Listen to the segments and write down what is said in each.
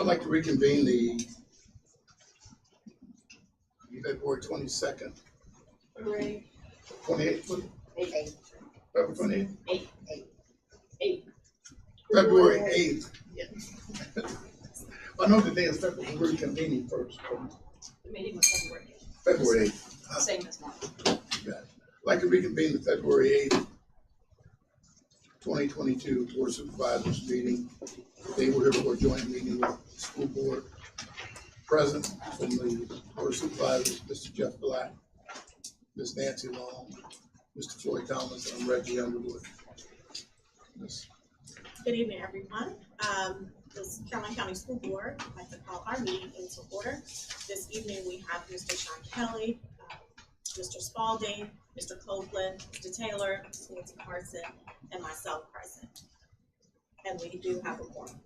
I'd like to reconvene the February 22nd, February 28th, 8th. February 28th, 8th. February 8th. I know the day is February, we're reconvening first. The meeting was February 8th. February 8th. Same as mine. Yeah. I'd like to reconvene the February 8th, 2022 Board of Supervisors meeting. They will have a joint meeting with the school board. Present from the Board of Supervisors, Mr. Jeff Black, Ms. Nancy Long, Mr. Floyd Thomas, and Reggie Underwood. Yes. Good evening, everyone. This Caroline County School Board would like to call our meeting into order. This evening we have Mr. Sean Kelly, Mr. Spalding, Mr. Copeland, Mr. Taylor, Ms. Nancy Carson, and myself present. And we do have a quorum.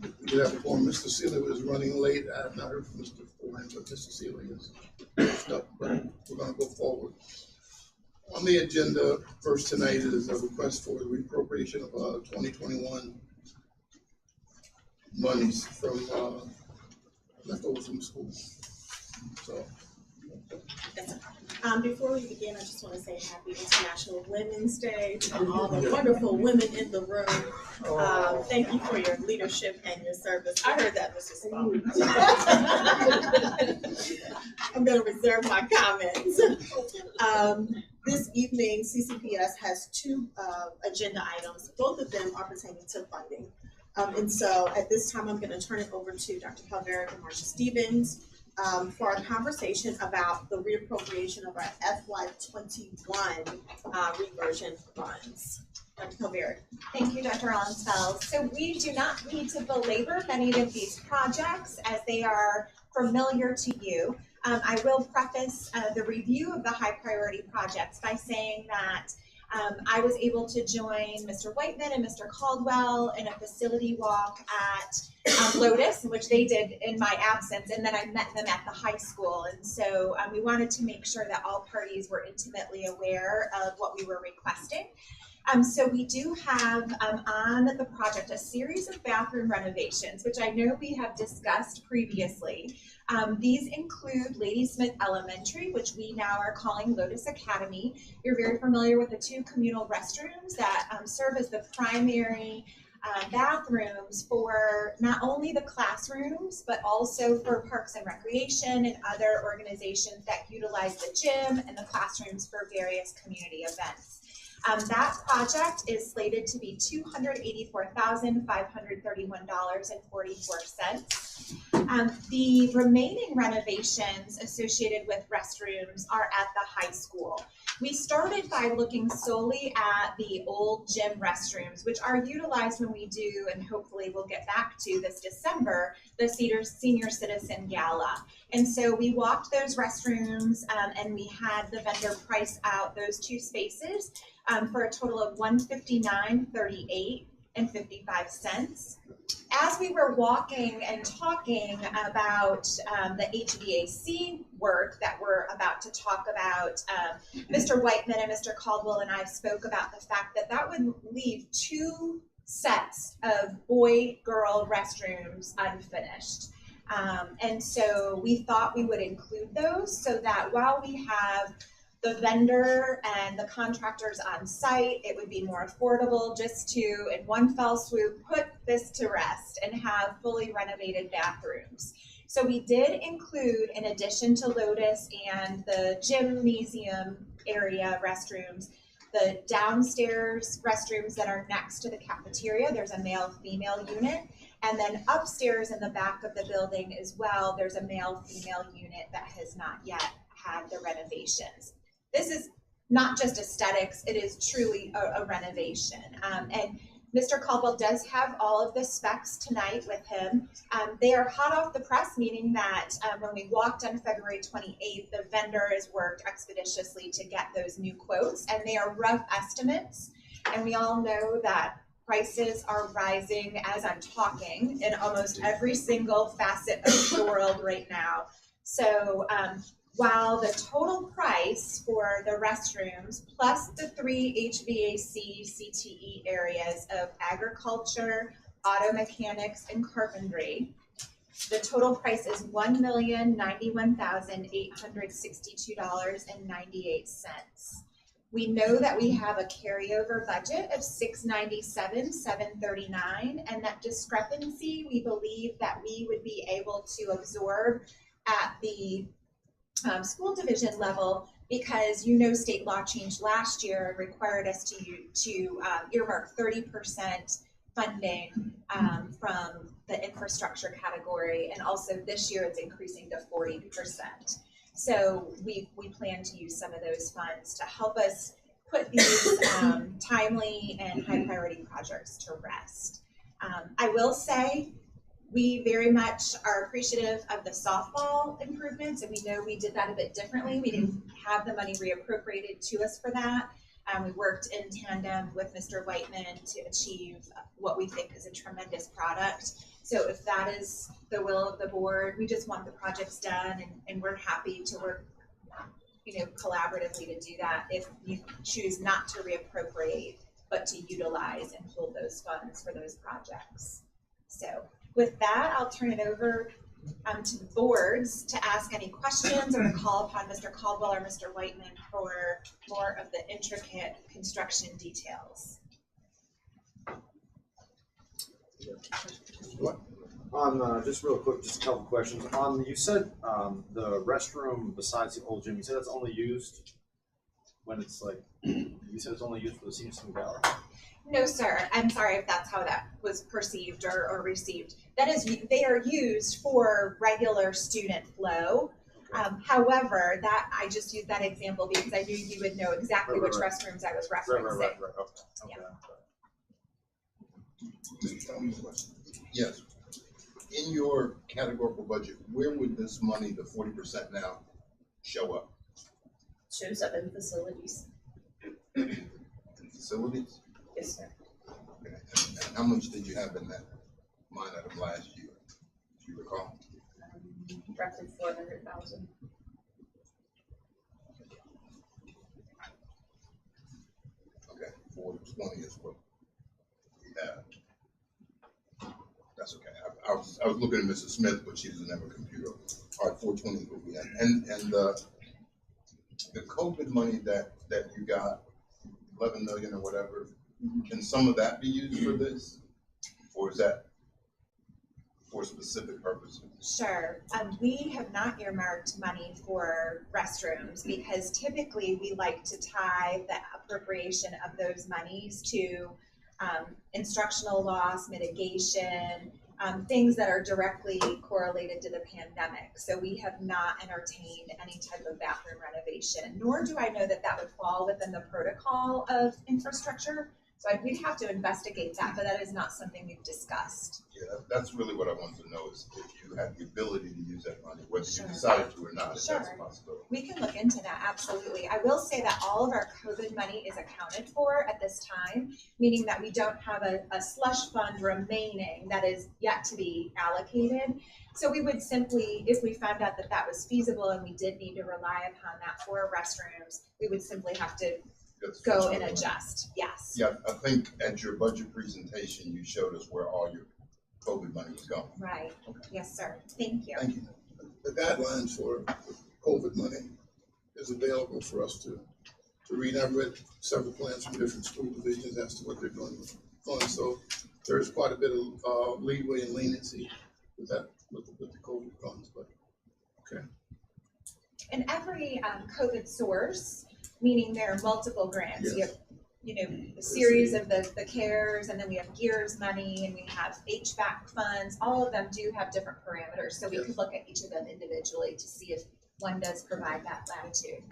We do have a form. Mr. Sealy was running late. I have not heard from Mr. Foreman, but Mr. Sealy is stuck. But we're going to go forward. On the agenda, first tonight is a request for the reappropriation of 2021 monies from leftover from the school. So. Yes, sir. Before we begin, I just want to say Happy International Women's Day to all the wonderful women in the room. Thank you for your leadership and your service. I heard that, Mr. Spalding. I'm going to reserve my comments. This evening, CCPS has two agenda items. Both of them are pertaining to funding. And so at this time, I'm going to turn it over to Dr. Calvera and Marsha Stevens for a conversation about the reappropriation of our FY21 reversion funds. Dr. Calvera. Thank you, Dr. Onsfeld. So we do not need to belabor many of these projects as they are familiar to you. I will preface the review of the high priority projects by saying that I was able to join Mr. Whiteman and Mr. Caldwell in a facility walk at Lotus, which they did in my absence, and then I met them at the high school. And so we wanted to make sure that all parties were intimately aware of what we were requesting. So we do have on the project a series of bathroom renovations, which I know we have discussed previously. These include Ladysmith Elementary, which we now are calling Lotus Academy. You're very familiar with the two communal restrooms that serve as the primary bathrooms for not only the classrooms, but also for Parks and Recreation and other organizations that utilize the gym and the classrooms for various community events. That project is slated to be $284,531.44. The remaining renovations associated with restrooms are at the high school. We started by looking solely at the old gym restrooms, which are utilized when we do, and hopefully we'll get back to this December, the Senior Citizen Gala. And so we walked those restrooms and we had the vendor price out those two spaces for a total of $159.38.55. As we were walking and talking about the HVAC work that we're about to talk about, Mr. Whiteman and Mr. Caldwell and I spoke about the fact that that would leave two sets of boy-girl restrooms unfinished. And so we thought we would include those so that while we have the vendor and the contractors on site, it would be more affordable just to, in one fell swoop, put this to rest and have fully renovated bathrooms. So we did include, in addition to Lotus and the gymnasium area restrooms, the downstairs restrooms that are next to the cafeteria. There's a male-female unit. And then upstairs in the back of the building as well, there's a male-female unit that has not yet had the renovations. This is not just aesthetics, it is truly a renovation. And Mr. Caldwell does have all of the specs tonight with him. They are hot off the press, meaning that when we walked on February 28th, the vendor has worked expeditiously to get those new quotes, and they are rough estimates. And we all know that prices are rising as I'm talking in almost every single facet of the world right now. So while the total price for the restrooms plus the 3 HVAC CTE areas of agriculture, auto mechanics, and carpentry The total price is $1,091,862.98. We know that we have a carryover budget of $697,739, and that discrepancy, we believe that we would be able to absorb at the school division level, because state law changed last year and required us to earmark 30% funding from the infrastructure category, and also this year it's increasing to 40%. So we plan to use some of those funds to help us put these timely and high priority projects to rest. I will say we very much are appreciative of the softball improvements, and we know we did that a bit differently. We didn't have the money reappropriated to us for that. We worked in tandem with Mr. Whiteman to achieve what we think is a tremendous product. So if that is the will of the board, we just want the projects done, and we're happy to work, collaboratively to do that if you choose not to reappropriate, but to utilize and hold those funds for those projects. So with that, I'll turn it over to the boards to ask any questions or to call upon Mr. Caldwell or Mr. Whiteman for more of the intricate construction details. What? Just real quick, just a couple questions. You said the restroom besides the old gym, you said it's only used when it's like, you said it's only used for the senior center gallery? No, sir. I'm sorry if that's how that was perceived or received. That is, they are used for regular student flow. Okay. However, that I just used that example because I knew you would know exactly which restrooms I was referencing. Right. Okay. Yeah. Yes. In your categorical budget, where would this money, the 40% now, show up? Shows up in facilities. In facilities? Yes, sir. Okay. And how much did you have in that line item last year? Do you recall? Roughly 400,000. Okay, 420 is what we have. That's okay. I was looking at Mrs. Smith, but she doesn't have a computer. All right, 420 is what we have. And the COVID money that you got, 11 million or whatever, can some of that be used for this? Or is that for specific purposes? Sure. We have not earmarked money for restrooms because typically we like to tie the appropriation of those monies to instructional loss, mitigation, things that are directly correlated to the pandemic. So we have not entertained any type of bathroom renovation, nor do I know that that would fall within the protocol of infrastructure. So we'd have to investigate that, but that is not something we've discussed. Yeah, that's really what I wanted to know, is if you had the ability to use that money, whether Sure. you decided to or not, if Sure. that's a possibility. We can look into that, absolutely. I will say that all of our COVID money is accounted for at this time, meaning that we don't have a slush fund remaining that is yet to be allocated. So we would simply, if we found out that that was feasible and we did need to rely upon that for restrooms, we would simply have to That's go what and I'm- adjust, yes. Yeah, I think at your budget presentation, you showed us where all your COVID money was going. Right, Okay. yes, sir, thank you. Thank you. The guidelines for COVID money is available for us to read. I've read several plans from different school divisions as to what they're doing with funds. So there's quite a bit of leeway and leniency with that, with the COVID funds, but okay. And every COVID source, meaning there are multiple grants, you Yes. have, a series of the CARES, and then we have GEARS money, and we have HVAC funds, all of them do have different parameters, so we Yes. could look at each of them individually to see if one does provide that latitude.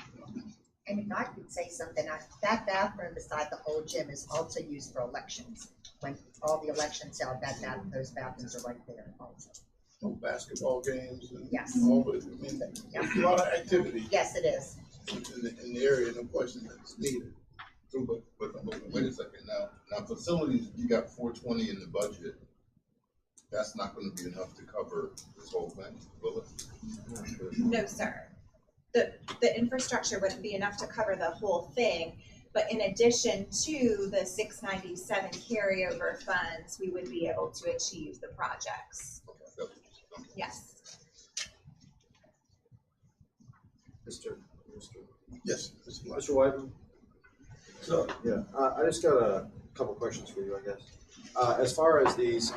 And if I could say something, that bathroom beside the old gym is also used for elections. When all the elections held, those bathrooms are right there also. Basketball games and Yes. all of it. I mean, there's a lot of activity Yes, it is. in the area, no question that's needed. So, but wait a second, now facilities, you got 420 in the budget. That's not gonna be enough to cover this whole thing, will it? No, sir. The infrastructure wouldn't be enough to cover the whole thing, but in addition to the 697 carryover funds, we would be able to achieve the projects. Okay, Yes. Mr. Yes, Mr. Black. Mr. Whiteman? So, Yeah, I just got a couple questions for you, I guess. As far as these,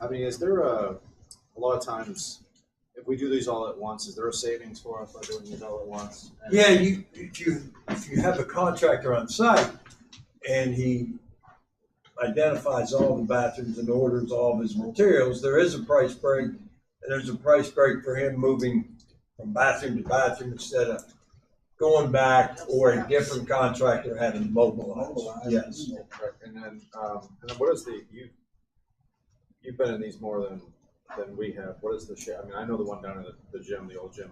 I mean, is there a lot of times, if we do these all at once, is there a savings for us by doing these all at once? And- Yeah, if you have a contractor on site and he identifies all the bathrooms and orders all of his materials, there is a price break. And there's a price break for him moving from bathroom to bathroom instead of going back or a different contractor having to mobilize. Yes. Right, and then what is you've been in these more than we have. What is the share? I mean, I know the one down in the gym, the old gym.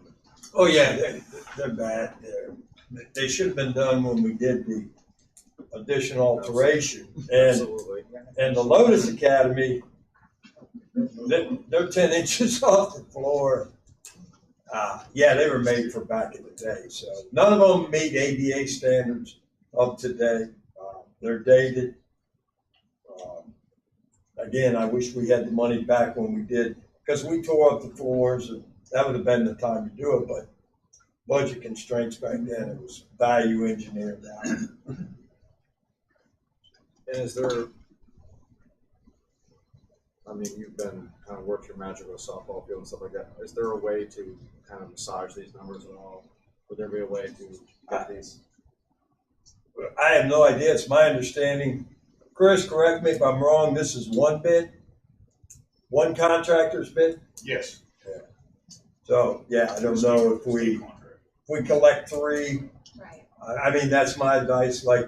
Oh, yeah, they're bad. They should have been done when we did the additional alteration. And Absolutely. the Lotus Academy, they're 10 inches off the floor. Yeah, they were made for back in the day. So none of them meet ADA standards of today. They're dated. Again, I wish we had the money back when we did, because we tore up the floors, and that would have been the time to do it. But budget constraints back then, it was value engineered out. And is there? I mean, you've been kind of worked your magic with a softball field and stuff like that. Is there a way to kind of massage these numbers at all? Would there be a way to get these? I have no idea. It's my understanding. Chris, correct me if I'm wrong. This is one bid, one contractor's bid. Yes. So yeah, I don't know if we collect three. Right. I mean, that's my advice. Like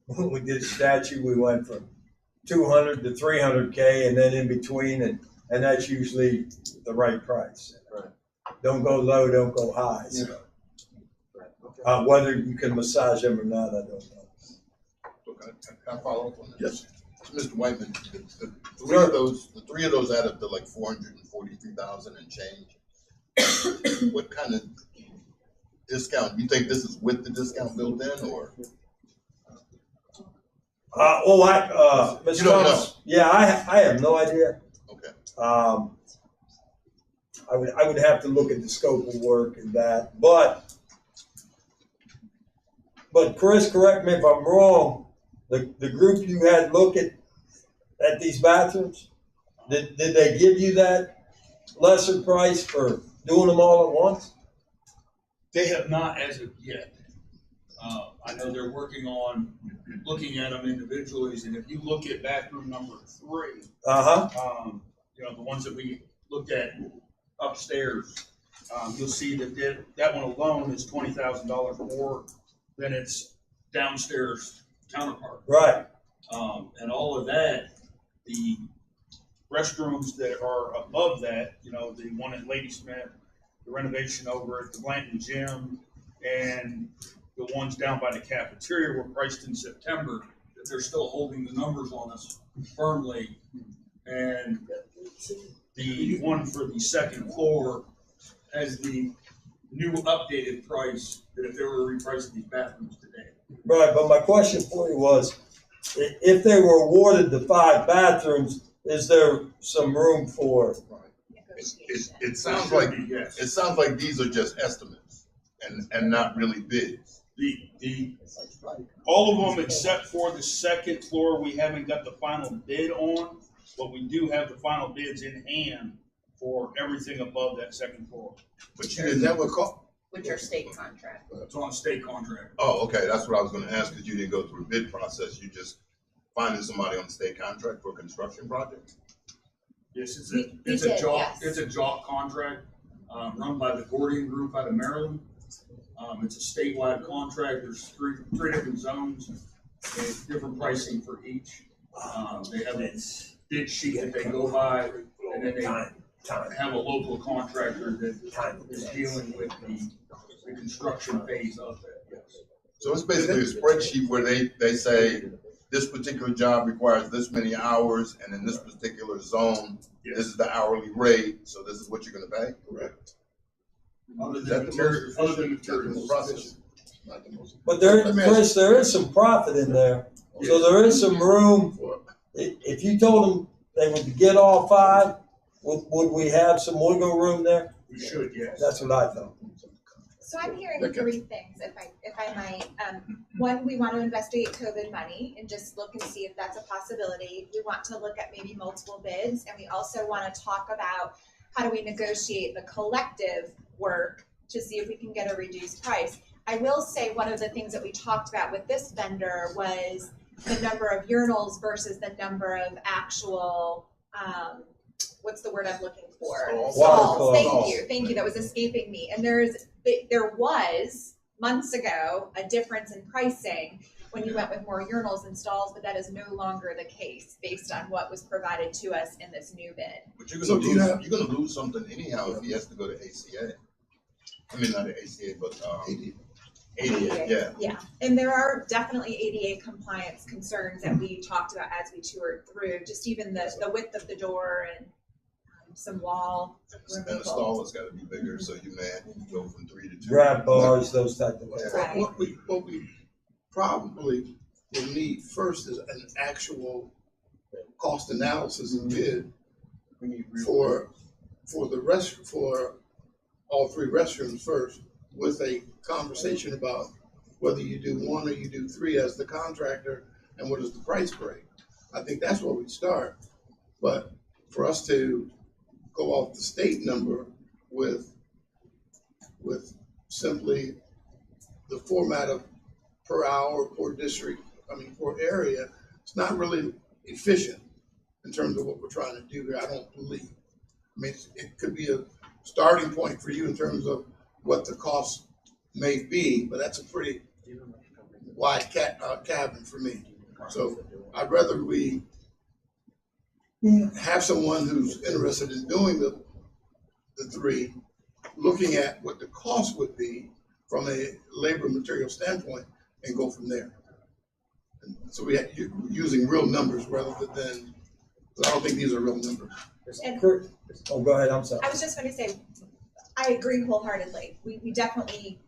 when we did a statue, we went from 200 to 300K, and then in between, and that's usually the right price. Right. Don't go low, don't go high. So, Right. Okay. whether you can massage them or not, I don't know. Can I follow up on that? Yes. Mr. Whiteman, the three of those add up to like 443,000 and change. What kind of discount? You think this is with the discount built in, or? Ms. You don't Thomas, yeah, I have no idea. Okay. I would have to look at the scope of work and that, but Chris, correct me if I'm wrong. The group you had look at these bathrooms, did they give you that lesser price for doing them all at once? They have not as of yet. I know they're working on looking at them individually, and if you look at bathroom number 3, the ones that we looked at upstairs, you'll see that one alone is $20,000 more than its downstairs counterpart. Right. And all of that, the restrooms that are above that, the one at Ladysmith, the renovation over at the Blanton Gym, and the ones down by the cafeteria were priced in September. They're still holding the numbers on us firmly. And the one for the second floor has the new updated price that if they were repricing these bathrooms today. Right, but my question for you was, if they were awarded the 5 bathrooms, is there some room for? It sounds like Yes. it sounds like these are just estimates and not really bids. All of them except for the second floor, we haven't got the final bid on, but we do have the final bids in hand for everything above that second floor. But you didn't have a call. With your state contract. It's on a state contract. Oh, okay, that's what I was going to ask, because you didn't go through a bid process. You just finding somebody on the state contract for a construction project. Yes, it's We a did, job. yes. It's a job contract run by the Gordian Group out of Maryland. It's a statewide contract. There's three different zones and different pricing for each. They have a bid sheet that they go by, and then they have a local contractor that is dealing with the construction phase of that. Yes. So it's basically a spreadsheet where they say this particular job requires this many hours, and in this particular zone, Yes. this is the hourly rate, so this is what you're going to pay. Correct. Other Is that than the materials, most other than efficient materials. process? Not the most. But there, Let me ask Chris, there is some profit in there. So there is some room. for- If you told them they would get all 5, Would we have some wiggle room there? We should, yes. That's what I thought. So I'm hearing Okay. three things, if I might. One, we want to investigate COVID money and just look and see if that's a possibility. We want to look at maybe multiple bids, and we also want to talk about how do we negotiate the collective work to see if we can get a reduced price. I will say one of the things that we talked about with this vendor was the number of urinals versus the number of actual, what's the word I'm looking for? Stalls. Thank you, that was escaping me. And there was, months ago, a difference in pricing when you went with more urinals and stalls, but that is no longer the case based on what was provided to us in this new bid. But you're So gonna do you lose, have- you're gonna lose something anyhow if he has to go to ACA. I mean, not the ACA, but, ADA, yeah. Yeah, and there are definitely ADA compliance concerns that we talked about as we toured through, just even the width of the door and some wall And the removal. stall has gotta be bigger, so you may go from 3 to 2. Grab bars, those type of things. Right. What we probably will need first is an actual cost analysis and bid for all three restrooms first, with a conversation about whether you do one or you do three as the contractor, and what is the price break. I think that's where we start. But for us to go off the state number with simply the format of per hour, per district, per area, it's not really efficient in terms of what we're trying to do here, I don't believe. I mean, it could be a starting point for you in terms of what the cost may be, but that's a pretty wide cabin for me. So I'd rather we have someone who's interested in doing the three, looking at what the cost would be from a labor material standpoint, and go from there. And so we have, using real numbers rather than, I don't think these are real numbers. And Oh, go ahead, I'm sorry. I was just going to say, I agree wholeheartedly. We definitely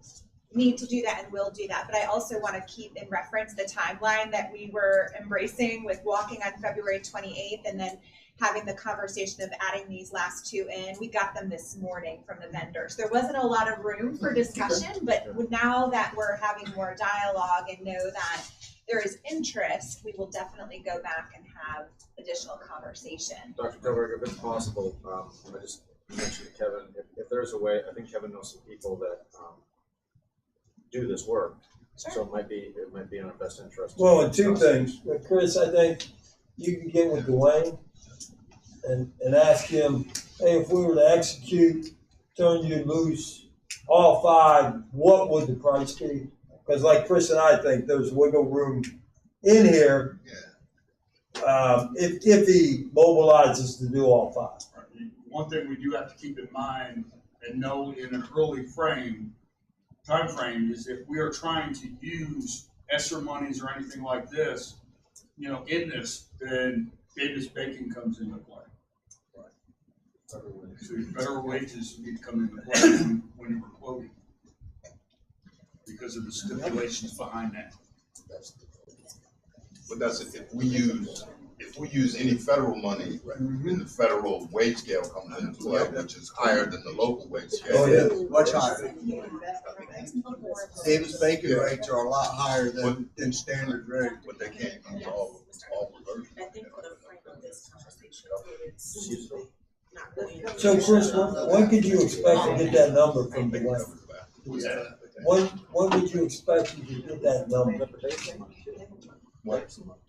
need to do that and will do that. But I also want to keep in reference the timeline that we were embracing with walking on February 28th and then having the conversation of adding these last two in. We got them this morning from the vendors. There wasn't a lot of room for discussion, but now that we're having more dialogue and know that there is interest, we will definitely go back and have additional conversation. Dr. Koberg, if it's possible, I just mentioned to Kevin, if there's a way, I think Kevin knows some people that do this work. Sure. So it might be in our best interest. Well, and two things, Chris, I think you can get with Dwayne and ask him, hey, if we were to execute, turn you loose, all five, what would the price be? Because like Chris and I think there's wiggle room in here, if he mobilizes to do all five. One thing we do have to keep in mind and know in an early time frame is if we are trying to use ESSER monies or anything like this, in this, then Davis Bacon comes into play. So federal wages need to come into play when you're quoting because of the stipulations behind that. But that's it, if we use any federal money, then the federal wage scale comes into play, which is higher than the local wage scale. Oh, yeah. Much higher. Davis Bacon rates are a lot higher than standard rate. But they can't use all reversion. I think for the frame of this conversation, it's not really. So Chris, when could you expect to get that number from Dwayne? When would you expect you to get that number?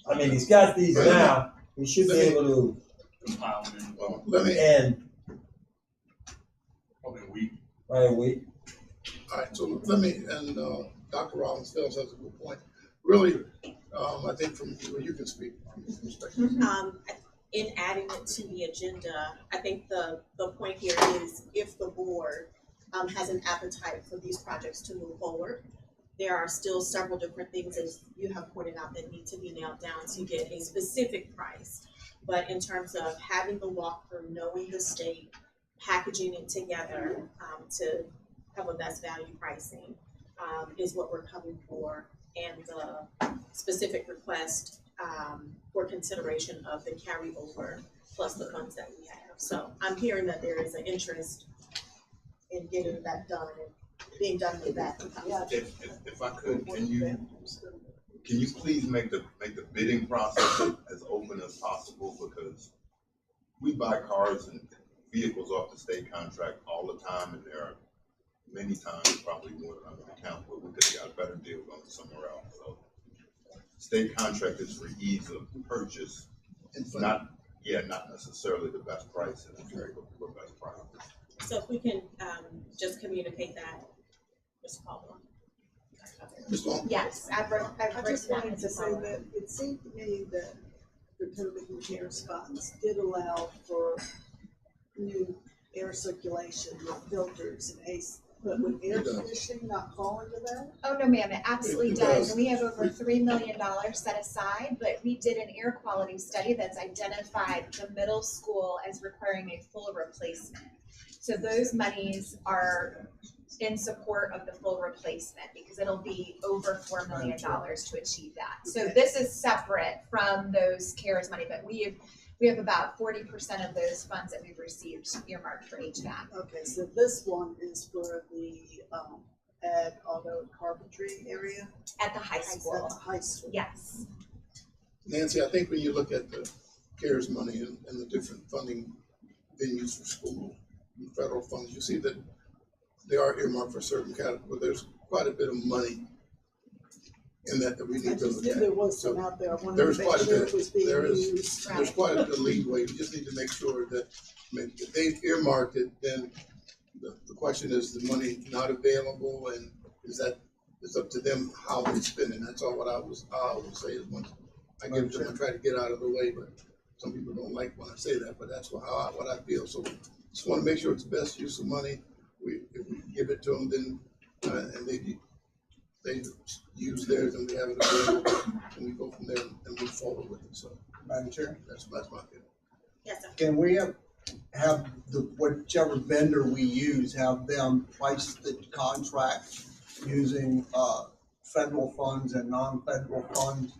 I mean, he's got these now, he should be able to, Compile them in Let me, and probably a week. by a week. all right, so let me, and Dr. Rollins Phelps has a good point. Really, I think from where you can speak from your perspective. In adding it to the agenda, I think the point here is if the board has an appetite for these projects to move forward, there are still several different things, as you have pointed out, that need to be nailed down to get a specific price. But in terms of having the walkthrough, knowing the state, packaging it together to have a best value pricing is what we're coming for. And the specific request for consideration of the carryover plus the funds that we have. So I'm hearing that there is an interest in getting that done and being done with that. If I could, can you please make the bidding process as open as possible, because we buy cars and vehicles off the state contract all the time, and there are many times, probably more than I'm gonna count, where we could have got a better deal going somewhere else. So state contract is for ease of purchase, not necessarily the best price, and the best price. So if we can, just communicate that, Mr. Caldwell. Ms. Long? Yes, I've I written just that wanted into to say follow-up. that it seemed to me that the COVID repairs funds did allow for new air circulation with filters and AC, but with air It does. conditioning not fall into that? Oh, no, ma'am, it absolutely It does. does. And we have over $3 million set aside, but we did an air quality study that's identified the middle school as requiring a full replacement. So those monies are in support of the full replacement, because it'll be over $4 million to achieve that. So this is separate from those CARES money, but we have about 40% of those funds that we've received earmarked for HVAC. Okay, so this one is for the, ag, auto, and carpentry area? At the high At school, the high school. yes. Nancy, I think when you look at the CARES money and the different funding venues for school, and federal funds, you see that they are earmarked for certain categories. There's quite a bit of money in that we I need to just look knew at. there was So some out there. I wanted there's to quite make a sure bit. it was being There is. used. There's quite a bit of leeway. We just need to make sure that, I mean, if they've earmarked it, then the question is the money not available, and it's up to them how they spend it. That's all what I would say is once I give them, I try to get out of the way, but some people don't like when I say that, but that's what I feel. So just want to make sure it's the best use of money. If we give it to them, then, and they use theirs and we have it available, and we go from there and move forward with it. So Madam Chair, that's my opinion. Yes, sir. can we have whichever vendor we use, have them price the contract using, federal funds and non-federal funds?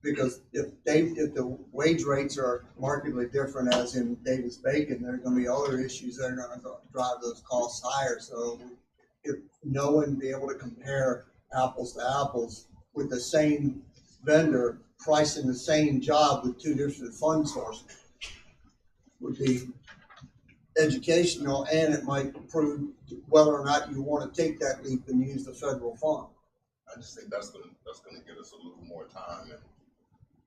Because if the wage rates are markedly different, as in Davis-Bacon, there are gonna be other issues that are gonna drive those costs higher. So if no one be able to compare apples to apples with the same vendor pricing the same job with two different fund sources, would be educational, and it might prove whether or not you want to take that leap and use the federal fund. I just think that's gonna give us a little more time, and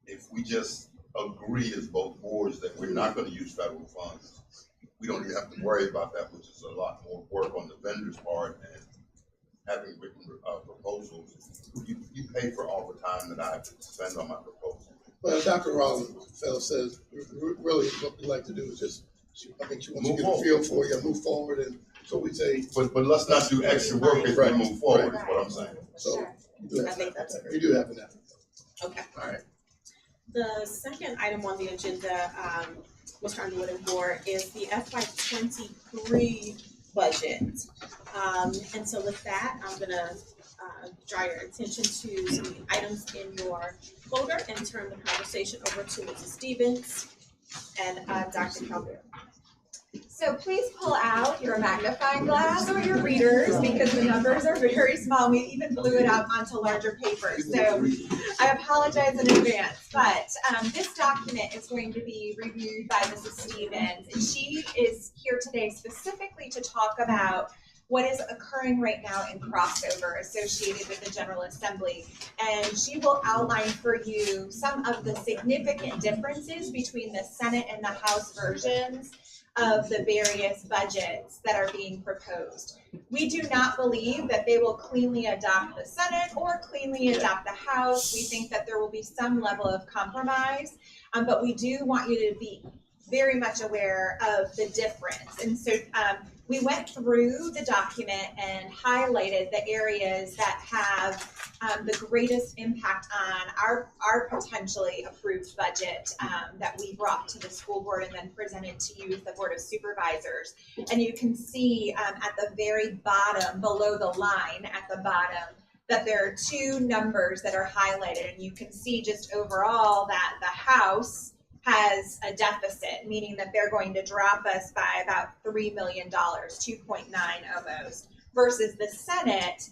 if we just agree as both boards that we're not gonna use federal funds, we don't even have to worry about that, which is a lot more work on the vendor's part, and having written proposals. You pay for all the time that I have to spend on my proposal. Well, Dr. Rollins, fellow says, really what we like to do is just, I think she wants to Move get a feel for you, move forward, and so we say, But let's not do extra work as we Right, move forward, is right. what I'm saying. so. Sure. You do I have think that. that's You do have that. Okay. All right. The second item on the agenda, Mr. Underwood and Board, is the FY23 budget. And so with that, I'm gonna draw your attention to some of the items in your folder and turn the conversation over to Mrs. Stevens and Dr. Calvert. So please pull out your magnifying glass or your readers, because the numbers are very small. We even blew it out onto larger paper. So I apologize in advance, but this document is going to be reviewed by Mrs. Stevens, and she is here today specifically to talk about what is occurring right now in crossover associated with the General Assembly. And she will outline for you some of the significant differences between the Senate and the House versions of the various budgets that are being proposed. We do not believe that they will cleanly adopt the Senate or cleanly adopt the House. We think that there will be some level of compromise, but we do want you to be very much aware of the difference. And so we went through the document and highlighted the areas that have the greatest impact on our potentially approved budget that we brought to the school board and then presented to you as the Board of Supervisors. And you can see at the very bottom, below the line at the bottom, that there are two numbers that are highlighted. And you can see just overall that the House has a deficit, meaning that they're going to drop us by about $3 million, 2.9 almost, versus the Senate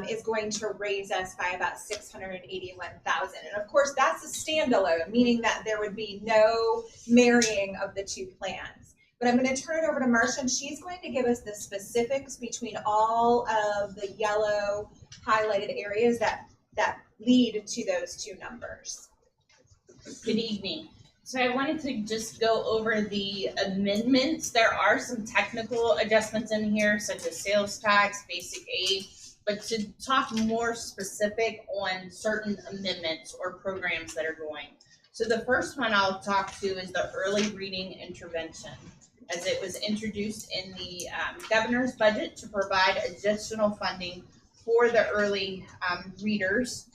is going to raise us by about 681,000. And of course, that's a standalone, meaning that there would be no marrying of the two plans. But I'm going to turn it over to Marcia, and she's going to give us the specifics between all of the yellow highlighted areas that lead to those two numbers. Good evening. So I wanted to just go over the amendments. There are some technical adjustments in here, such as sales tax, basic aid, but to talk more specific on certain amendments or programs that are going. So the first one I'll talk to is the early reading intervention, as it was introduced in the governor's budget to provide additional funding for the early readers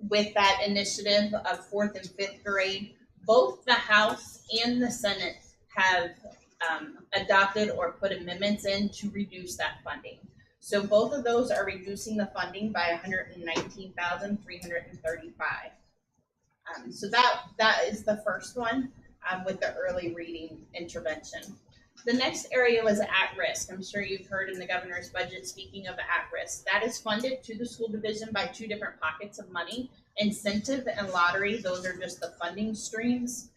with that initiative of 4th and 5th grade. Both the House and the Senate have adopted or put amendments in to reduce that funding. So both of those are reducing the funding by $119,335. So that is the first one with the early reading intervention. The next area was at risk. I'm sure you've heard in the governor's budget, speaking of at risk, that is funded to the school division by two different pockets of money. Incentive and lottery, those are just the funding streams.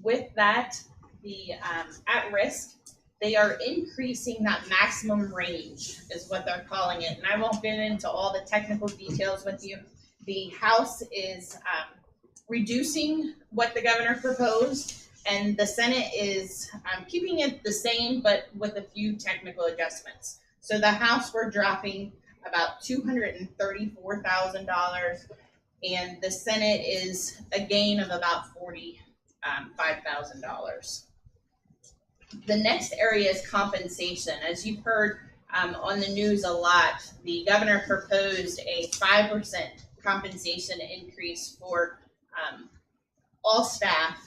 With that, the at risk, they are increasing that maximum range is what they're calling it. And I won't get into all the technical details with you. The House is reducing what the governor proposed, and the Senate is keeping it the same, but with a few technical adjustments. So the House, we're dropping about $234,000, and the Senate is a gain of about $45,000. The next area is compensation. As you've heard on the news a lot, the governor proposed a 5% compensation increase for all staff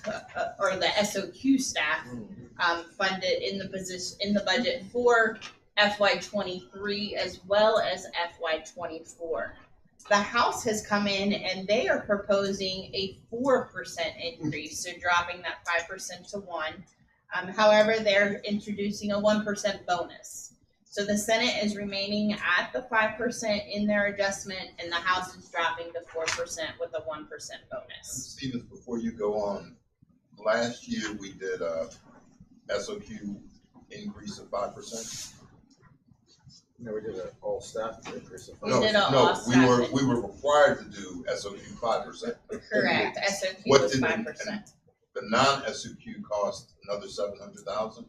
or the SOQ staff funded in the budget for FY23 as well as FY24. The House has come in and they are proposing a 4% increase, so dropping that 5% to 1%. However, they're introducing a 1% bonus. So the Senate is remaining at the 5% in their adjustment, and the House is dropping to 4% with a 1% bonus. Stevens, before you go on, last year we did a SOQ increase of 5%. No, we did an all staff increase of 5%. No, We did an all-staff we were required to do SOQ 5%. Correct. SOQ What was did 5%. The non-SOQ cost another 700,000.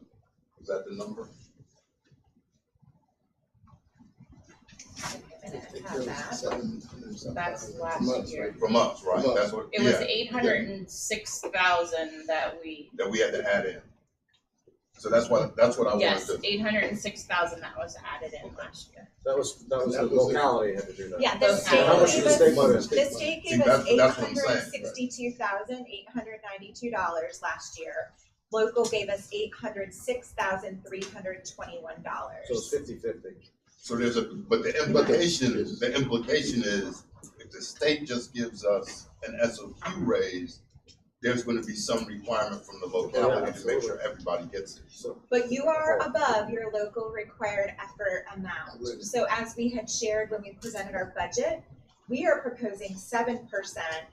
Is that the number? That's last year. From us, right? That's what. It was 806,000 that we. That we had to add in. So that's what I wanted Yes, to. 806,000 that was added in last year. That was the locality had to do that. Yeah, the Okay. state How much did gave the state us, put in? the state gave See, us that's what I'm saying. $862,892 last year. Local gave us $806,321. So it's 50-50. So but the implication is if the state just gives us an SOQ raise, there's going to be some requirement from the locality to make sure everybody gets it. So But you are above your local required effort amount. So as we had shared when we presented our budget, we are proposing 7%.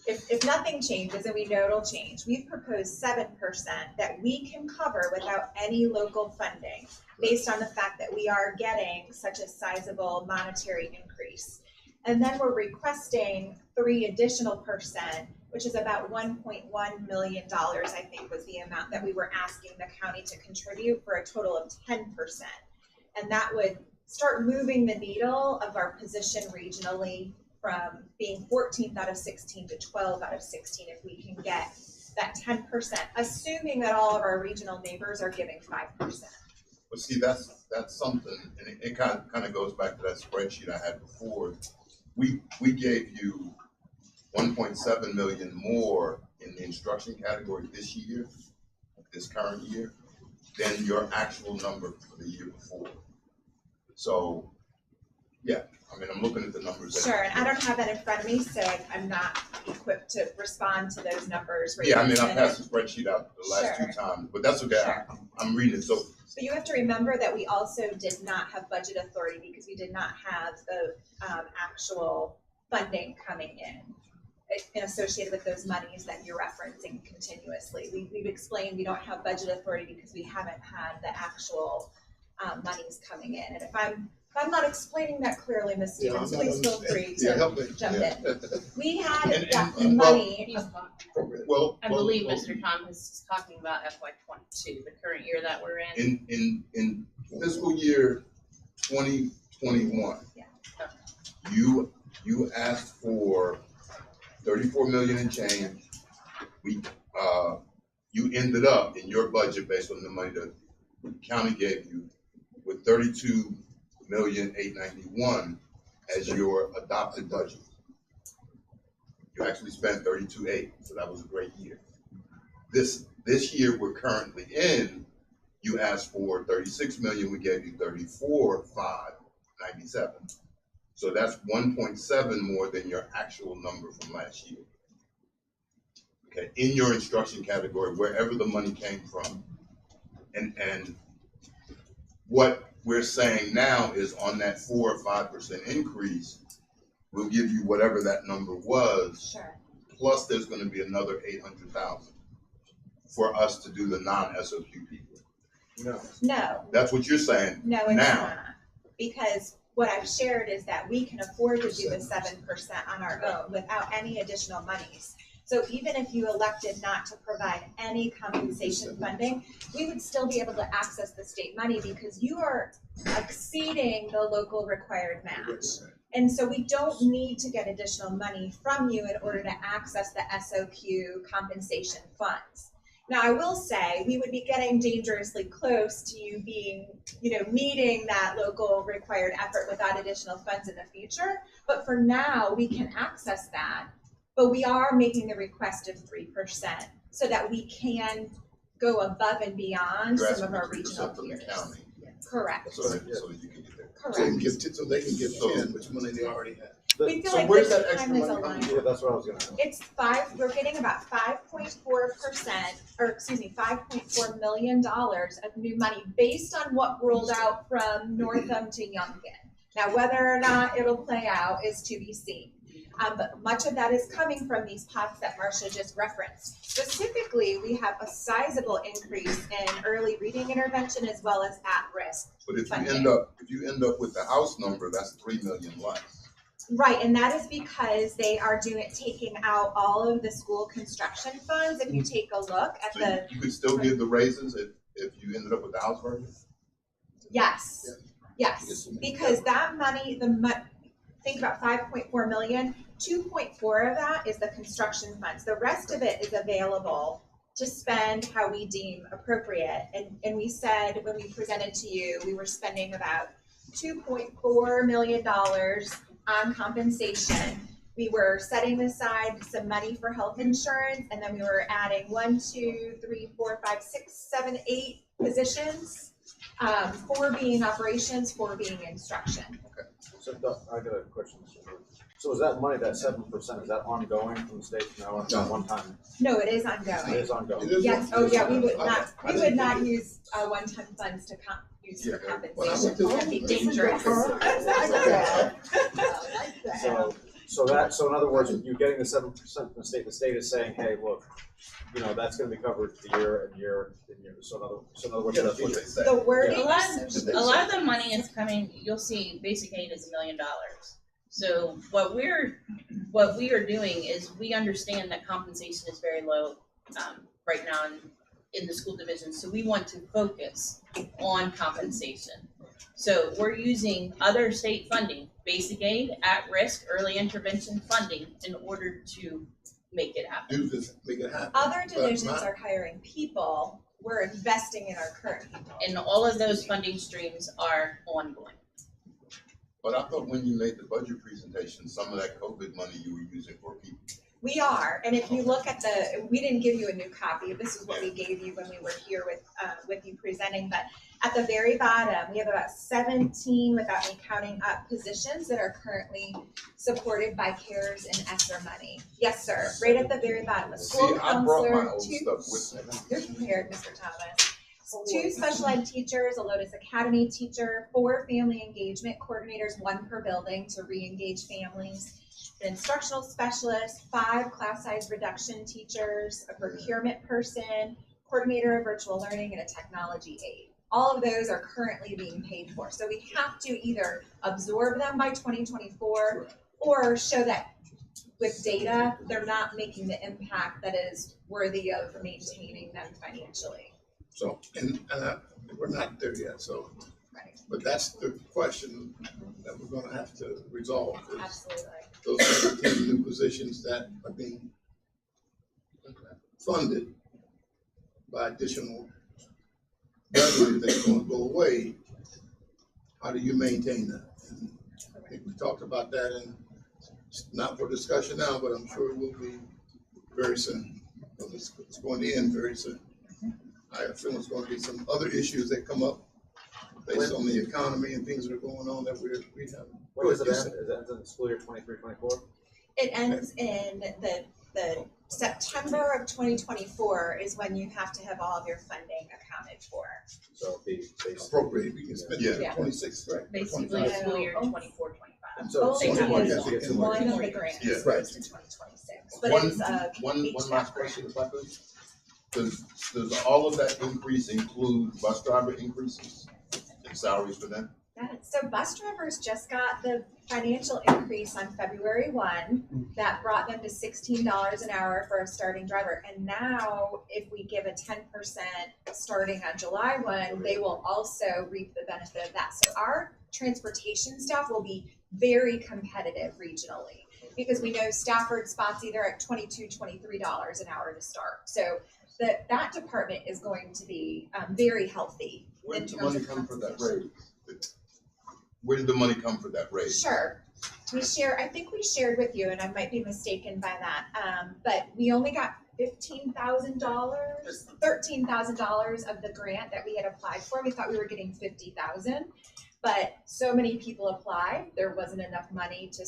If nothing changes, and we know it'll change, we've proposed 7% that we can cover without any local funding, based on the fact that we are getting such a sizable monetary increase. And then we're requesting 3 additional %, which is about $1.1 million, I think was the amount that we were asking the county to contribute, for a total of 10%. And that would start moving the needle of our position regionally from being 14th out of 16 to 12 out of 16 if we can get that 10%, assuming that all of our regional neighbors are giving 5%. But see, that's something, and it kind of goes back to that spreadsheet I had before. We gave you 1.7 million more in the instruction category this current year, than your actual number for the year before. So, yeah, I mean, I'm looking at the numbers. Sure, and I don't have that in front of me, so I'm not equipped to respond to those numbers. Right Yeah, I mean, this I minute. passed the spreadsheet out the last Sure. two times, but that's okay. Sure. I'm reading it. So But you have to remember that we also did not have budget authority because we did not have the actual funding coming in associated with those monies that you're referencing continuously. We've explained we don't have budget authority because we haven't had the actual monies coming in. And if I'm not explaining that clearly, Ms. Stevens, please feel free Yeah, to help me. jump Yeah. in. We had And, money. well, I believe Mr. Thomas is talking about FY '22, the current year that we're in. in fiscal year 2021, Yeah. you asked for 34 million and change. You ended up in your budget based on the money that the county gave you with 32,891,000 as your adopted budget. You actually spent 32.8, so that was a great year. This year we're currently in, you asked for 36 million, we gave you 34,597. So that's 1.7 more than your actual number from last year. Okay, in your instruction category, wherever the money came from. And what we're saying now is on that 4 or 5% increase, we'll give you whatever that number was. Sure. Plus there's gonna be another 800,000 for us to do the non-SOQ people. No. That's what you're saying. No, it's Now. not. Because what I've shared is that we can afford to do the 7% on our own without any additional monies. So even if you elected not to provide any compensation funding, we would still be able to access the state money because you are exceeding the local required match. And so we don't need to get additional money from you in order to access the SOQ compensation funds. Now, I will say, we would be getting dangerously close to you being, meeting that local required effort without additional funds in the future. But for now, we can access that. But we are making the request of 3% so that we can go above and beyond You're some of asking our for 3% regional from the peers. county, Correct. so that you can get there. So they can Correct. give, so they can give 10, which money they already have. We feel So like where's this that extra time is money aligned. coming Yeah, that's what I was gonna ask. It's we're getting about 5.4 million dollars of new money based on what rolled out from Northam to Youngkin. Now, whether or not it'll play out is to be seen. But much of that is coming from these pots that Marcia just referenced. Specifically, we have a sizable increase in early reading intervention as well as at-risk. But if funding. you end up with the house number, that's 3 million less. Right, and that is because they are taking out all of the school construction funds. If you take a look at So the, you could still give the raises if you ended up with the house version? yes, because that money, think about 5.4 million, 2.4 of that is the construction funds. The rest of it is available to spend how we deem appropriate. And we said, when we presented to you, we were spending about $2.4 million on compensation. We were setting aside some money for health insurance, and then we were adding 1, 2, 3, 4, 5, 6, 7, 8 positions, 4 being operations, 4 being instruction. Okay, so I got a question. So is that money, that 7%, is that ongoing from the state now, or one time? No, it is It ongoing. is ongoing. Yes, oh yeah, we would not use one-time funds to use for Well, I compensation. went to- That'd be dangerous. So in other words, you getting the 7% from the state is saying, hey, look, that's gonna be covered the year and year. So in other words, Yeah, that's that's what what they say. The wording, A lot of the money is coming, you'll see basic aid is $1 million. So what we are doing is we understand that compensation is very low right now in the school division. So we want to focus on compensation. So we're using other state funding, basic aid, at-risk, early intervention funding in order to make it happen. Do this, make it happen. other But divisions my- are hiring people, we're investing in our current people. And all of those funding streams are ongoing. But I thought when you made the budget presentation, some of that COVID money you were using for people. We are, and if you look at we didn't give you a new copy, this is what we gave you when we were here with you presenting, but At the very bottom, we have about 17, without me counting up, positions that are currently supported by CARES and ESSER money. Yes, sir, right at the very bottom, a See, school I brought my counselor, old two, stuff with me. you're prepared, Mr. Thomas. 2 special ed teachers, a Lotus Academy teacher, 4 family engagement coordinators, 1 per building to re-engage families, an instructional specialist, 5 class size reduction teachers, a procurement person, coordinator of virtual learning, and a technology aide. All of those are currently being paid for. So we have to either absorb them by 2024 or show that with data, they're not making the impact that is worthy of maintaining them financially. So, and we're not there yet, so, Right. but that's the question that we're gonna have to resolve. Is Absolutely. those 17 new positions that are being funded by additional revenue that's gonna go away, how do you maintain that? And I think we talked about that, and it's not for discussion now, but I'm sure it will be very soon. It's going to end very soon. I feel there's going to be some other issues that come up based on the economy and things that are going on that we have. When does it end? Is that in the school year 23-24? It ends in the September of 2024 is when you have to have all of your funding accounted for. So it'll be basically. Appropriate, we can spend it Yeah. in 26, right? Basically, 25. school year 24-25. So Only 21, because yes, we get 2 more. one of the grants Yeah. goes to 2026, but One- it's a One beach last grant. question, if I could. Does all of that increase include bus driver increases in salaries for them? So bus drivers just got the financial increase on February 1 that brought them to $16 an hour for a starting driver. And now if we give a 10% starting on July 1, they will also reap the benefit of that. So our transportation staff will be very competitive regionally because we know Stafford spots either at $22, $23 an hour to start. So that department is going to be very healthy. Where in did the terms money of come for that compensation. raise? Where did the money come for that raise? Sure. I think we shared with you, and I might be mistaken by that, but we only got $15,000, $13,000 of the grant that we had applied for. We thought we were getting $50,000, but so many people applied, there wasn't enough money to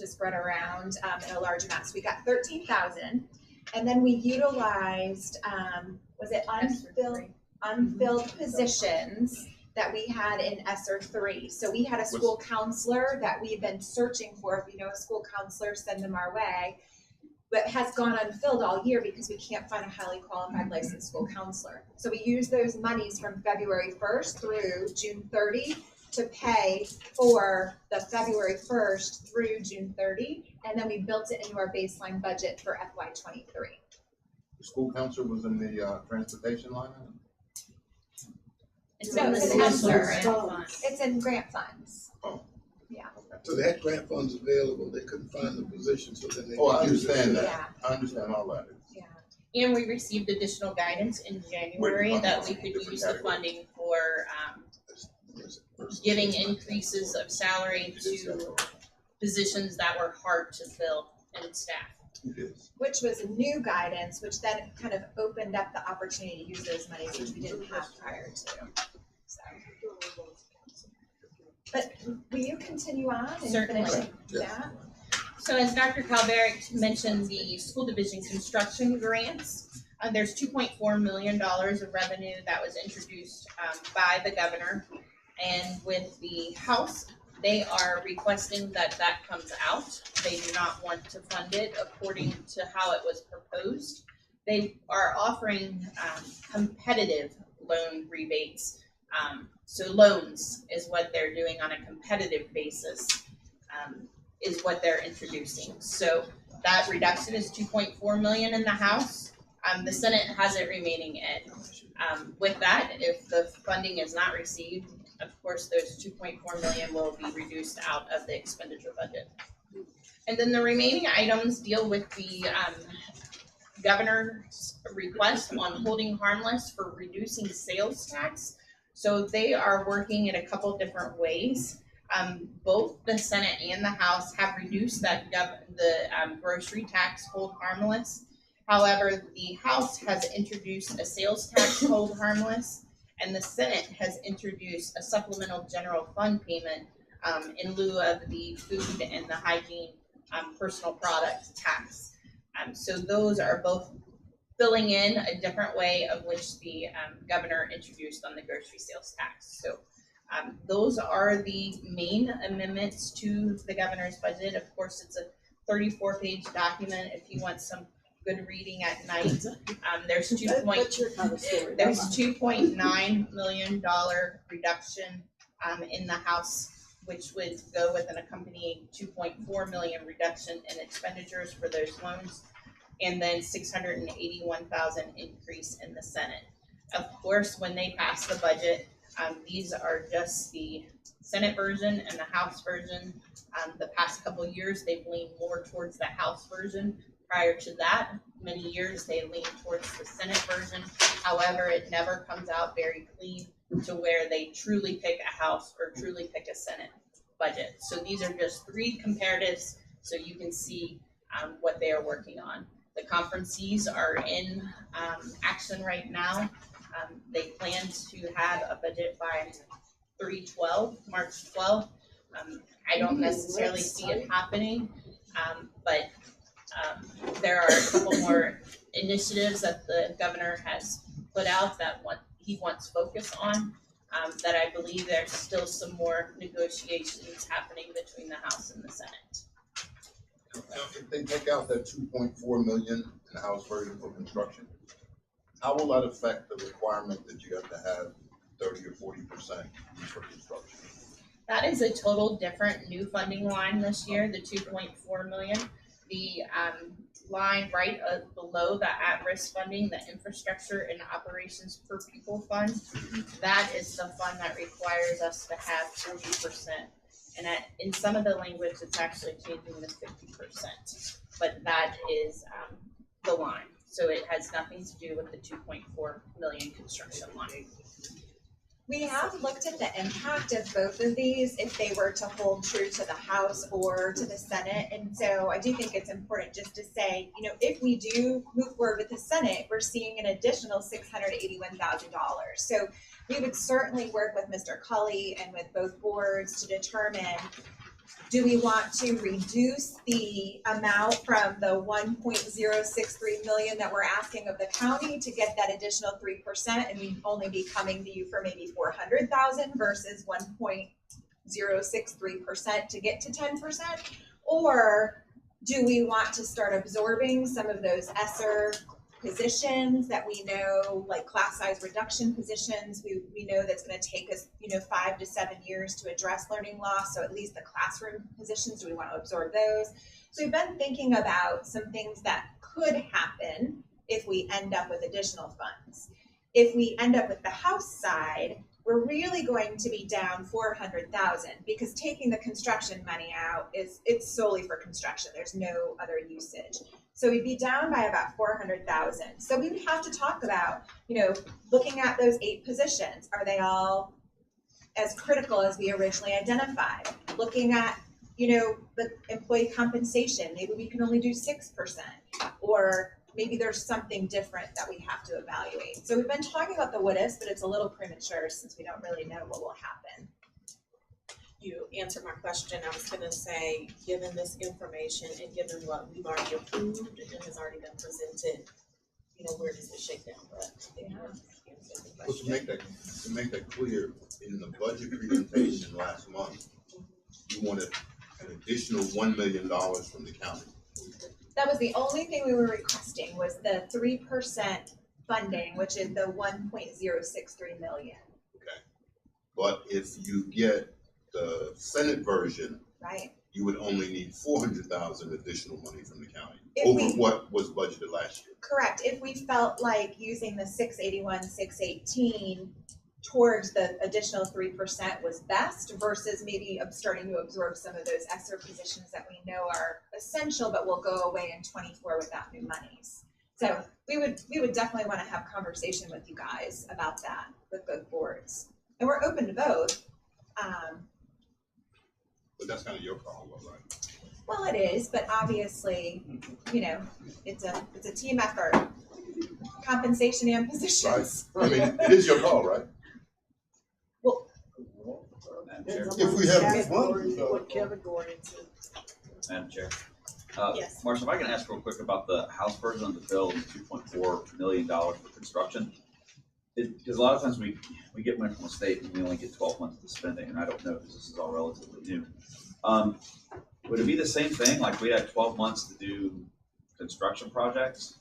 spread around in a large amount. So we got $13,000, and then we utilized, was it unfilled positions that we had in ESSER 3. So we had a school counselor that we've been searching for. If you know a school counselor, send them our way. But has gone unfilled all year because we can't find a highly qualified licensed school counselor. So we use those monies from February 1st through June 30 to pay for the February 1st through June 30. And then we built it into our baseline budget for FY23. The school counselor was in the transportation line item? It's No, in the it's semester in and fund. It's in grant funds. So they had grant funds available, they couldn't find the position, so then they. Oh, I used it. understand that. Yeah. I understand all that. And we received additional guidance in January that we could use the funding for, giving increases of salary to positions that were hard to fill and staff. Yes. Which was a new guidance, which then kind of opened up the opportunity to use those monies, which we didn't have prior to. So, but will you continue on and Certainly. finish Yeah. that? So as Dr. Calveric mentioned, the school division construction grants, there's $2.4 million of revenue that was introduced by the governor. And with the House, they are requesting that comes out. They do not want to fund it according to how it was proposed. They are offering competitive loan rebates. So loans is what they're doing on a competitive basis, is what they're introducing. So that reduction is 2.4 million in the House. The Senate has it remaining in. With that, if the funding is not received, of course, those 2.4 million will be reduced out of the expenditure budget. And then the remaining items deal with the governor's request on holding harmless for reducing sales tax. So they are working in a couple different ways. Both the Senate and the House have reduced the grocery tax hold harmless. However, the House has introduced a sales tax hold harmless, And the Senate has introduced a supplemental general fund payment in lieu of the food and the hygiene personal product tax. So those are both filling in a different way of which the governor introduced on the grocery sales tax. So those are the main amendments to the governor's budget. Of course, it's a 34-page document if you want some good reading at night. There's What's your kind of story? there's $2.9 million reduction in the House, which would go with an accompanying $2.4 million reduction in expenditures for those loans, and then $681,000 increase in the Senate. Of course, when they pass the budget, these are just the Senate version and the House version. The past couple of years, they've leaned more towards the House version. Prior to that, many years they leaned towards the Senate version. However, it never comes out very clean to where they truly pick a House or truly pick a Senate budget. So these are just three comparatives so you can see what they are working on. The conferencees are in action right now. They plan to have a budget by March 12th. I don't necessarily see it happening, but there are a couple more initiatives that the governor has put out that he wants focus on, that I believe there's still some more negotiations happening between the House and the Senate. Now, if they take out that 2.4 million in the House version for construction, how will that affect the requirement that you have to have 30 or 40% for construction? That is a total different new funding line this year, the 2.4 million. The line right below the at-risk funding, the infrastructure and operations per pupil fund, that is the fund that requires us to have 40%. And in some of the language, it's actually changing to 50%, but that is the line. So it has nothing to do with the 2.4 million construction line. We have looked at the impact of both of these if they were to hold true to the House or to the Senate. And so I do think it's important just to say, if we do move forward with the Senate, we're seeing an additional $681,000. So we would certainly work with Mr. Cully and with both boards to determine, do we want to reduce the amount from the 1.063 million that we're asking of the county to get that additional 3%, and we'd only be coming to you for maybe 400,000 versus 1.063% to get to 10%? Or do we want to start absorbing some of those ESSER positions that we know, like class size reduction positions, we know that's going to take us 5 to 7 years to address learning loss. So at least the classroom positions, do we want to absorb those? So we've been thinking about some things that could happen if we end up with additional funds. If we end up with the House side, we're really going to be down 400,000 because taking the construction money out it's solely for construction. There's no other usage. So we'd be down by about 400,000. So we would have to talk about, looking at those 8 positions, are they all as critical as we originally identified? Looking at, the employee compensation, maybe we can only do 6%, or maybe there's something different that we have to evaluate. So we've been talking about the what ifs, but it's a little premature since we don't really know what will happen. You answered my question. I was gonna say, given this information and given what we've already approved and has already been presented, where does it shake down? But Well, to make that clear, in the budget presentation last month, you wanted an additional $1 million from the county. That was the only thing we were requesting, was the 3% funding, which is the 1.063 million. Okay. But if you get the Senate version, right, you would only need 400,000 additional money from the county what was budgeted last year. Correct. If we felt like using the 681, 618 towards the additional 3% was best versus maybe starting to absorb some of those ESSER positions that we know are essential but will go away in 24 without new monies. So we would definitely want to have conversation with you guys about that with both boards. And we're open to both. But that's kind of your call, right? Well, it is, but obviously, it's a team effort, compensation and positions. Right. I mean, it is your call, right? Depends on If we what have category- one, What category it's in. Madam Chair. Yes. Marcia, if I can ask real quick about the House version of the bill, $2.4 million for construction. Because a lot of times we get money from the state and we only get 12 months to spend it, and I don't know because this is all relatively new. Would it be the same thing, like we had 12 months to do construction projects?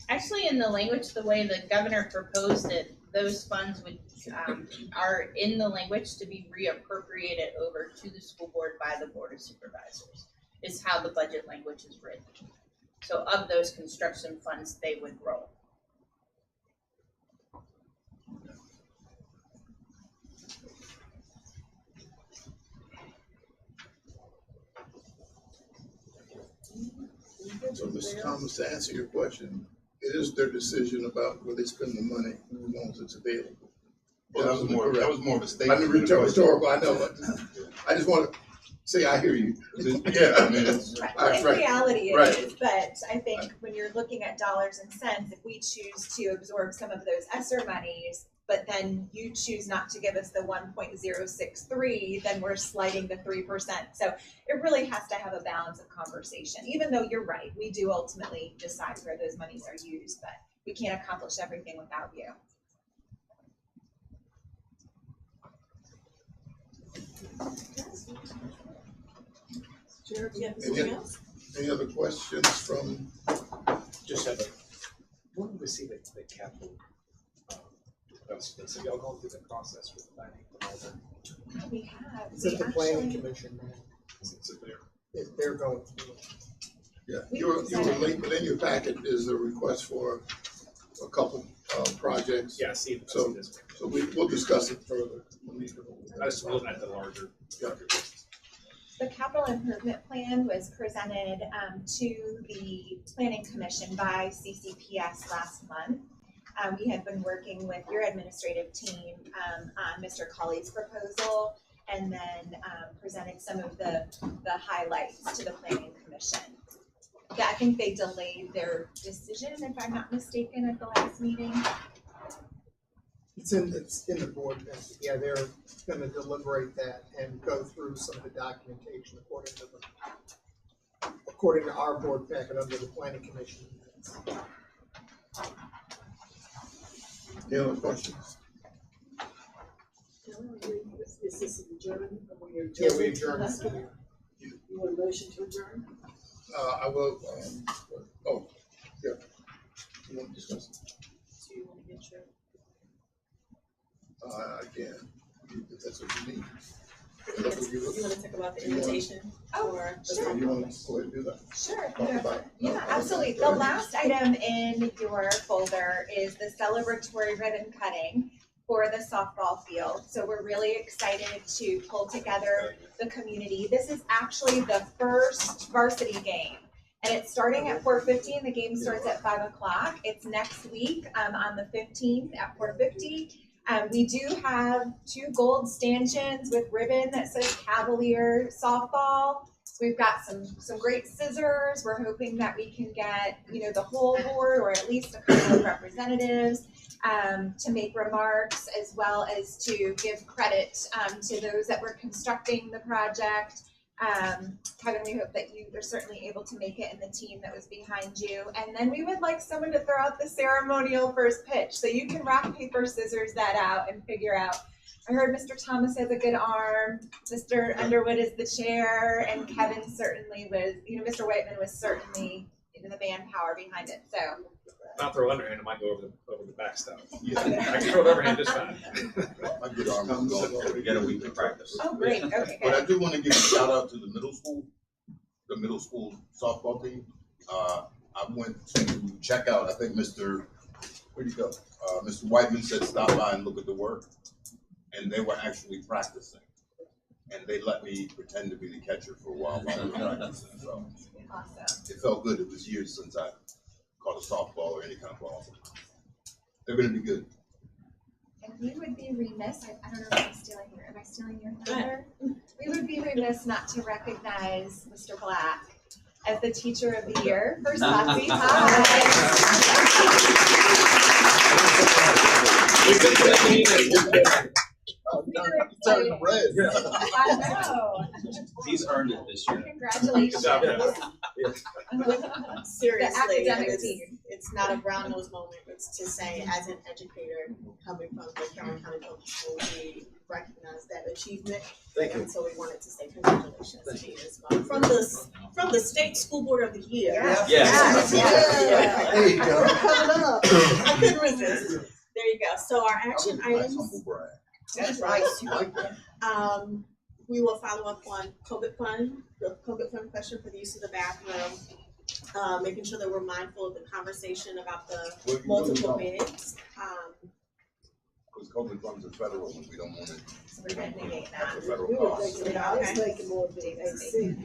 Actually, in the language, the way the governor proposed it, those funds would, are in the language to be reappropriated over to the school board by the Board of Supervisors, is how the budget language is written. So of those construction funds, they would roll. So, Mr. Thomas, to answer your question, it is their decision about where they spend the money as long as it's available. Well, that was more of a I statement. mean, rhetorical, I know, but I just want to say I hear you. Yeah, I mean, it's, Well, in right, reality, it right. is, but I think when you're looking at dollars and cents, if we choose to absorb some of those ESSER monies, but then you choose not to give us the 1.063, then we're sliding the 3%. So it really has to have a balance of conversation, even though you're right, we do ultimately decide where those monies are used, but we can't accomplish everything without you. Jared, you have anything else? Any other questions from, Just have a, when did we see the capital? So y'all going through the process with planning and all that? We have, It's we at the planning actually, commission, man. Is it there? They're going through it. yeah, you were late, but in your packet is a request for a couple, projects. Yeah, I see it. So- So we'll discuss it further. I was looking at the larger. the capital improvement plan was presented to the planning commission by CCPS last month. We had been working with your administrative team on Mr. Colley's proposal and then presented some of the highlights to the planning commission. I think they delayed their decision, if I'm not mistaken, at the last meeting. It's in the board packet. Yeah, they're gonna deliberate that and go through some of the documentation according to our board packet under the planning commission minutes. Any other questions? Is this adjourned? Yeah, we adjourned. You want a motion to adjourn? I will, oh, yeah. You want to discuss it? Do you want to get your? I can, if that's what you need. You wanna talk about the invitation? Oh, or- sure. You want to go ahead and do that? Sure. Talk about it. Yeah, absolutely. The last item in your folder is the celebratory ribbon cutting for the softball field. So we're really excited to pull together the community. This is actually the first varsity game. And it's starting at 4:50 and the game starts at 5 o'clock. It's next week on the 15th at 4:50. We do have 2 gold stanchions with ribbon that says Cavalier softball. So we've got some great scissors. We're hoping that we can get, the whole board or at least a couple of representatives to make remarks as well as to give credit to those that were constructing the project. Kevin, we hope that you are certainly able to make it and the team that was behind you. And then we would like someone to throw out the ceremonial first pitch. So you can rock, paper, scissors that out and figure out. I heard Mr. Thomas has a good arm, Mr. Underwood is the chair, and Kevin certainly was, Mr. Whiteman was certainly the manpower behind it. So Not throw underhand, it might go over the backstop. yeah, I can throw it overhand just fine. my good arm is going. We got a week to practice. oh great, okay, But I good. do want to give a shout out to the middle school softball team. I went to check out, I think where'd he go? Mr. Whiteman said stop by and look at the work. And they were actually practicing. And they let me pretend to be the catcher for a while we were practicing. So Awesome. it felt good. It was years since I caught a softball or any kind of ball. They're gonna be good. And we would be remiss, I don't know if am I stealing your thunder? We would be remiss not to recognize Mr. Black as the Teacher of the Year for Spotsy High. Turn red. I know. He's earned it this year. Congratulations. Seriously, The academic it's, team. it's not a brown nose moment, it's to say, as an educator, coming from the Cameron County Public Schools, we recognize that achievement. Thank you. And so we wanted to say congratulations to you as well. From the State School Board of the Year. Yes. Yes. Yeah. There you go. Coming up. I couldn't resist. There you go. So our action Nice items, humble brag. That's right. Like that. we will follow up on COVID fund, the COVID fund question for the use of the bathroom. Making sure that we're mindful of the conversation about the multiple bids. Because COVID funds are federal and we don't want it. So we're gonna negate that. That's a federal We were cost. thinking about, it's making more of the AC.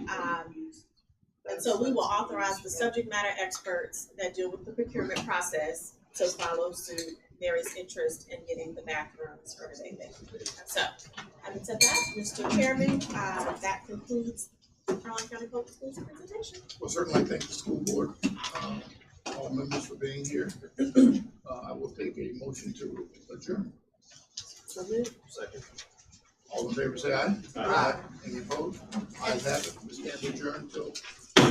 And so we will authorize the subject matter experts that deal with the procurement process to follow suit. There is interest in getting the bathrooms renovated. So, having said that, Mr. Chairman, that concludes the Caroline County Public Schools presentation. Well, certainly thank the school board, all members for being here. I will take a motion to adjourn. Second. All in favor, say aye. Aye. Any opposed? Ayes have it. We stand adjourned till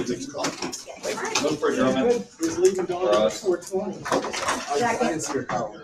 6 o'clock. Look for adjournment. He's leaving For us. Jack, I didn't see your call.